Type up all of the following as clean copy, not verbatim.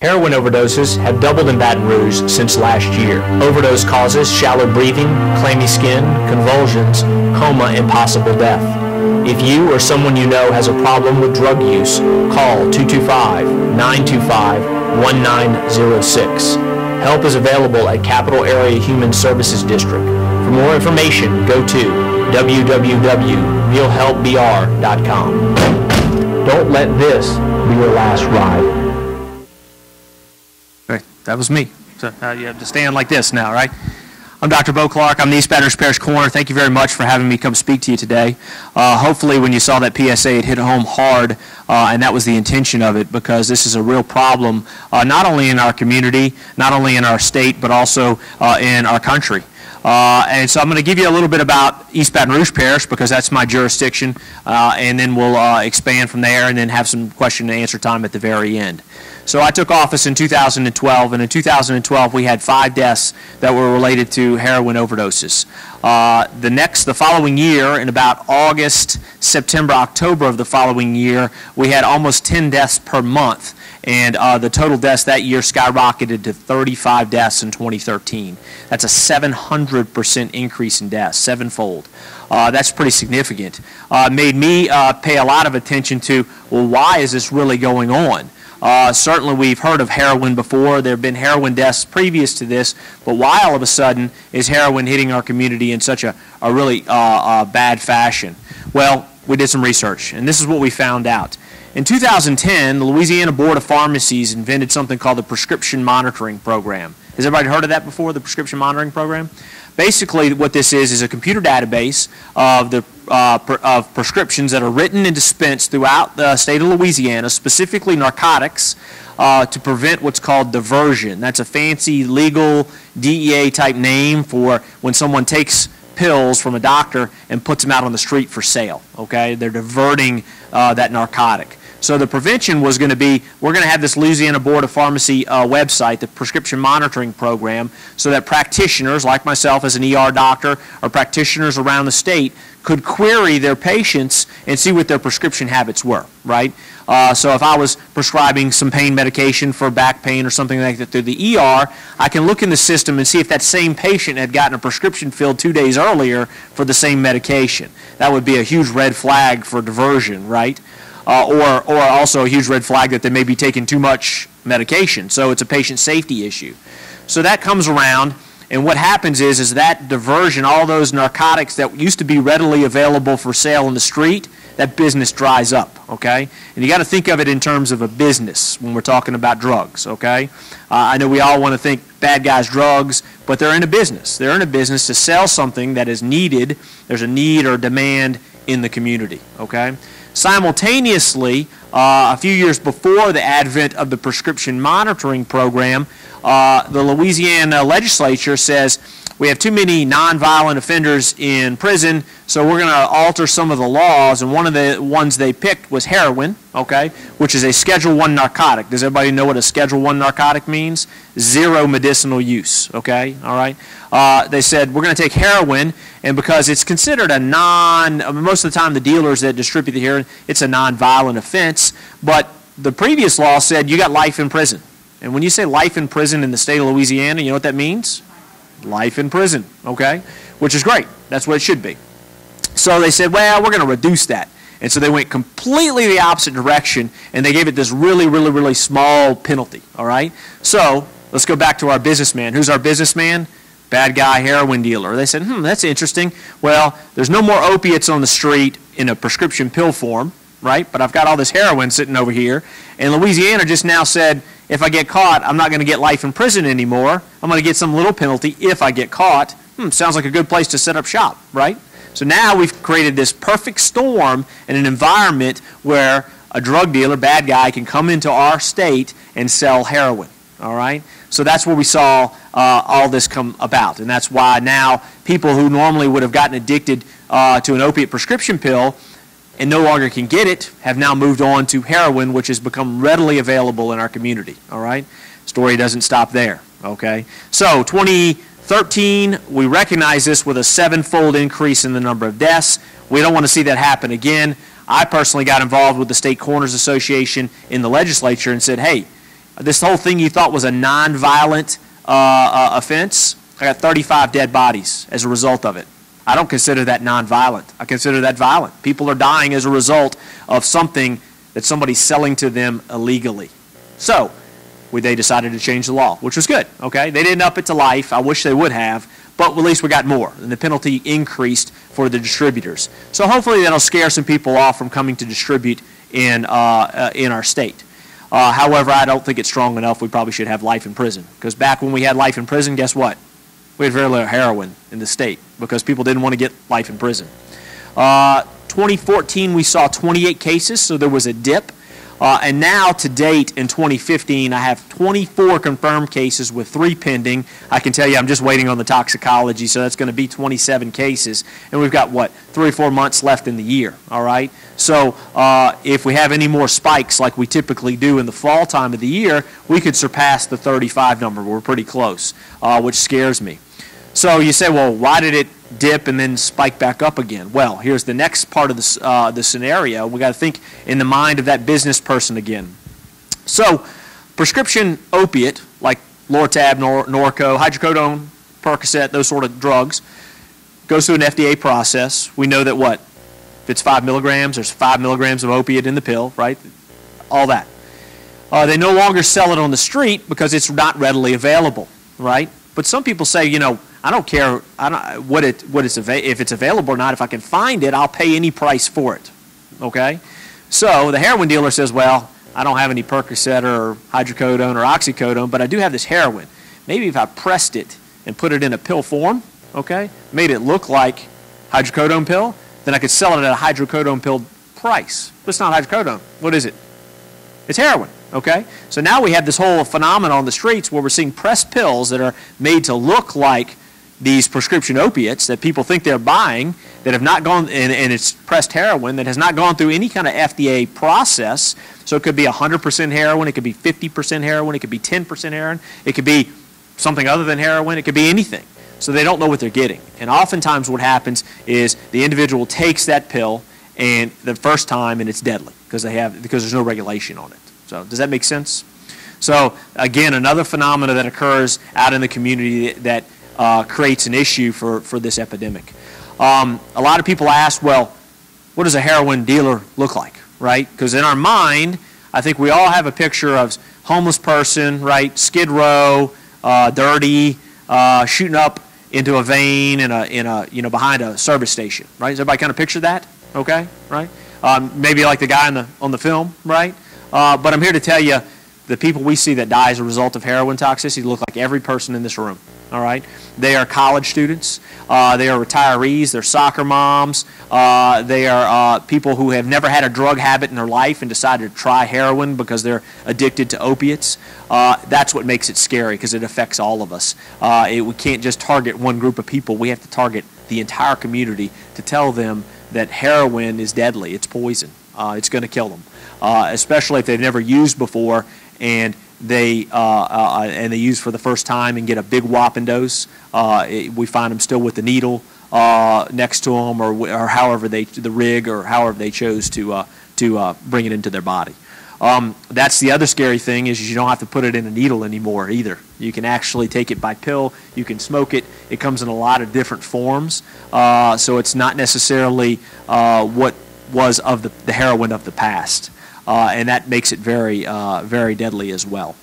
Heroin overdoses have doubled in Baton Rouge since last year. Overdose causes shallow breathing, clammy skin, convulsions, coma, and possible death. If you or someone you know has a problem with drug use, call 225-925-1906. Help is available at Capital Area Human Services District. For more information, go to www.realhelpbr.com. Don't let this be your last ride. That was me. So you have to stand like this now, right? I'm Dr. Bo Clark. I'm the East Baton Rouge Parish Coroner. Thank you very much for having me come speak to you today. Hopefully when you saw that PSA, it hit home hard, and that was the intention of it, because this is a real problem, not only in our community, not only in our state, but also in our country. And so I'm going to give you a little bit about East Baton Rouge Parish, because that's my jurisdiction, and then we'll expand from there and then have some question and answer time at the very end. So I took office in 2012, and in 2012 we had 5 deaths that were related to heroin overdoses. The following year, in about August, September, October of the following year, we had almost 10 deaths per month. And the total deaths that year skyrocketed to 35 deaths in 2013. That's a 700% increase in deaths, sevenfold. That's pretty significant. Made me pay a lot of attention to, well, why is this really going on? Certainly we've heard of heroin before. There have been heroin deaths previous to this, but why all of a sudden is heroin hitting our community in such a really bad fashion? Well, we did some research, and this is what we found out. In 2010, the Louisiana Board of Pharmacies invented something called the Prescription Monitoring Program. Has everybody heard of that before, the Prescription Monitoring Program? Basically, what this is a computer database of prescriptions that are written and dispensed throughout the state of Louisiana, specifically narcotics, to prevent what's called diversion. That's a fancy legal DEA-type name for when someone takes pills from a doctor and puts them out on the street for sale. Okay, they're diverting that narcotic. So the prevention was going to be, we're going to have this Louisiana Board of Pharmacy website, the Prescription Monitoring Program, so that practitioners like myself as an ER doctor or practitioners around the state could query their patients and see what their prescription habits were, right? So if I was prescribing some pain medication for back pain or something like that through the ER, I can look in the system and see if that same patient had gotten a prescription filled 2 days earlier for the same medication. That would be a huge red flag for diversion, right? Or also a huge red flag that they may be taking too much medication. So it's a patient safety issue. So that comes around, and what happens is that diversion, all those narcotics that used to be readily available for sale in the street, that business dries up, okay? And you got to think of it in terms of a business when we're talking about drugs, okay? I know we all want to think bad guys drugs, but they're in a business. They're in a business to sell something that is needed. There's a need or demand in the community, okay? Simultaneously, a few years before the advent of the Prescription Monitoring Program, the Louisiana legislature says we have too many nonviolent offenders in prison, so we're going to alter some of the laws, and one of the ones they picked was heroin, okay, which is a Schedule I narcotic. Does everybody know what a Schedule I narcotic means? 0 medicinal use, okay, all right? They said we're going to take heroin, and because it's considered most of the time the dealers that distribute the heroin, it's a nonviolent offense, but the previous law said you got life in prison. And when you say life in prison in the state of Louisiana, you know what that means? Life in prison, okay? Which is great. That's what it should be. So they said, well, we're going to reduce that. And so they went completely the opposite direction, and they gave it this really, really, really small penalty, all right? So let's go back to our businessman. Who's our businessman? Bad guy heroin dealer. They said, that's interesting. Well, there's no more opiates on the street in a prescription pill form, right? But I've got all this heroin sitting over here. And Louisiana just now said, if I get caught, I'm not going to get life in prison anymore. I'm going to get some little penalty if I get caught. Sounds like a good place to set up shop, right? So now we've created this perfect storm in an environment where a drug dealer, bad guy, can come into our state and sell heroin, all right? So that's where we saw all this come about, and that's why now people who normally would have gotten addicted to an opiate prescription pill and no longer can get it have now moved on to heroin, which has become readily available in our community, all right? Story doesn't stop there, okay? So 2013, we recognize this with a 7-fold increase in the number of deaths. We don't want to see that happen again. I personally got involved with the State Coroners Association in the legislature and said, hey, This whole thing you thought was a non-violent offense, I got 35 dead bodies as a result of it. I don't consider that non-violent. I consider that violent. People are dying as a result of something that somebody's selling to them illegally. So they decided to change the law, which was good. Okay, they didn't up it to life. I wish they would have, but at least we got more, and the penalty increased for the distributors. So hopefully that'll scare some people off from coming to distribute in our state. However, I don't think it's strong enough. We probably should have life in prison, because back when we had life in prison, guess what? We had very little heroin in the state because people didn't want to get life in prison. 2014, we saw 28 cases, so there was a dip. And now, to date, in 2015, I have 24 confirmed cases with 3 pending. I can tell you I'm just waiting on the toxicology, so that's going to be 27 cases. And we've got, what, 3 or 4 months left in the year, all right? So if we have any more spikes like we typically do in the fall time of the year, we could surpass the 35 number. We're pretty close, which scares me. So you say, well, why did it dip and then spike back up again? Well, here's the next part of the scenario. We got to think in the mind of that business person again. So prescription opiate like Lortab, Norco, hydrocodone, Percocet, those sort of drugs, goes through an FDA process. We know that what? If it's 5 milligrams, there's 5 milligrams of opiate in the pill, right? All that. They no longer sell it on the street because it's not readily available, right? But some people say, you know, I don't care if it's available or not. If I can find it, I'll pay any price for it. Okay? So the heroin dealer says, well, I don't have any Percocet or hydrocodone or oxycodone, but I do have this heroin. Maybe if I pressed it and put it in a pill form, okay, made it look like hydrocodone pill, then I could sell it at a hydrocodone pill price. But it's not hydrocodone. What is it? It's heroin. Okay? So now we have this whole phenomenon on the streets where we're seeing pressed pills that are made to look like these prescription opiates that people think they're buying that have not gone, and it's pressed heroin that has not gone through any kind of FDA process. So it could be 100% heroin, it could be 50% heroin, it could be 10% heroin, it could be something other than heroin, it could be anything. So they don't know what they're getting. And oftentimes what happens is the individual takes that pill and the first time and it's deadly because there's no regulation on it. So does that make sense? So again, another phenomena that occurs out in the community that creates an issue for this epidemic. A lot of people ask, well, what does a heroin dealer look like, right? Because in our mind, I think we all have a picture of homeless person, right? Skid Row, dirty, shooting up into a vein behind a service station, right? Does everybody kind of picture that? Okay, right? Maybe like the guy on the film, right? But I'm here to tell you, the people we see that die as a result of heroin toxicity look like every person in this room. All right, they are college students, they are retirees, they're soccer moms, they are people who have never had a drug habit in their life and decided to try heroin because they're addicted to opiates. That's what makes it scary because it affects all of us. We can't just target one group of people. We have to target the entire community to tell them that heroin is deadly. It's poison. It's going to kill them, especially if they've never used before and they use for the first time and get a big whopping dose. We find them still with the needle next to them, or however the rig, or however they chose to bring it into their body. That's the other scary thing, is you don't have to put it in a needle anymore either. You can actually take it by pill. You can smoke it. It comes in a lot of different forms, so it's not necessarily what was of the heroin of the past. And that makes it very, very deadly as well.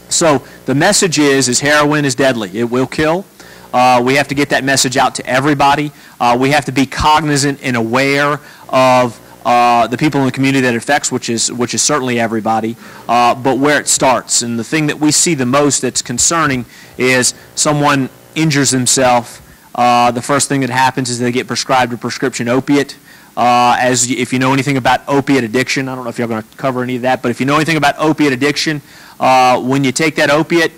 So the message is heroin is deadly. It will kill. We have to get that message out to everybody. We have to be cognizant and aware of the people in the community that it affects, which is certainly everybody, but where it starts. And the thing that we see the most that's concerning is someone injures himself. The first thing that happens is they get prescribed a prescription opiate. If you know anything about opiate addiction, I don't know if you're going to cover any of that, but if you know anything about opiate addiction, when you take that opiate,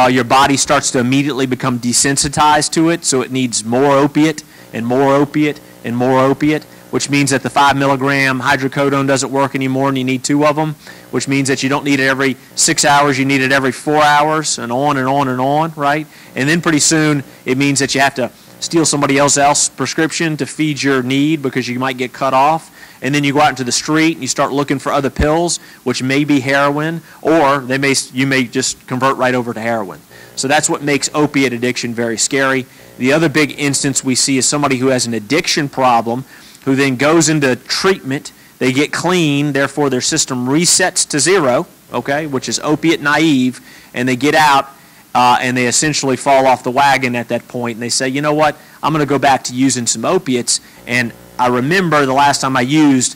your body starts to immediately become desensitized to it, so it needs more opiate and more opiate and more opiate, which means that the 5 milligram hydrocodone doesn't work anymore and you need 2 of them, which means that you don't need it every 6 hours, you need it every 4 hours, and on and on and on, right? And then pretty soon it means that you have to steal somebody else's prescription to feed your need because you might get cut off. And then you go out into the street and you start looking for other pills, which may be heroin, or you may just convert right over to heroin. So that's what makes opiate addiction very scary. The other big instance we see is somebody who has an addiction problem who then goes into treatment. They get clean, therefore their system resets to zero, okay, which is opiate naive, and they get out and they essentially fall off the wagon at that point, and they say, you know what, I'm going to go back to using some opiates, and I remember the last time I used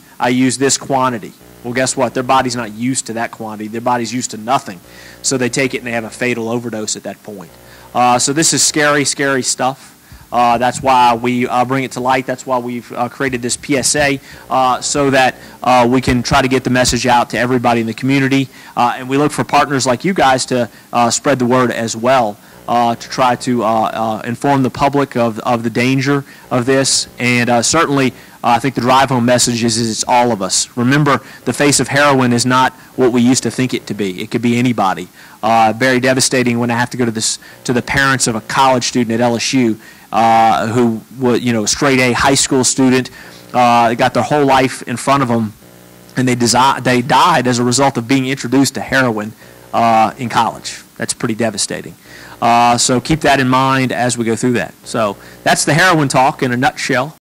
this quantity. Well, guess what? Their body's not used to that quantity. Their body's used to nothing. So they take it and they have a fatal overdose at that point. So this is scary, scary stuff. That's why we bring it to light. That's why we've created this PSA so that we can try to get the message out to everybody in the community. And we look for partners like you guys to spread the word as well, to try to inform the public of the danger of this. And certainly, I think the drive-home message is it's all of us. Remember, the face of heroin is not what we used to think it to be. It could be anybody. Very devastating when I have to go to the parents of a college student at LSU who was, a straight A high school student. They got their whole life in front of them, and they died as a result of being introduced to heroin in college. That's pretty devastating. So keep that in mind as we go through that. So that's the heroin talk in a nutshell.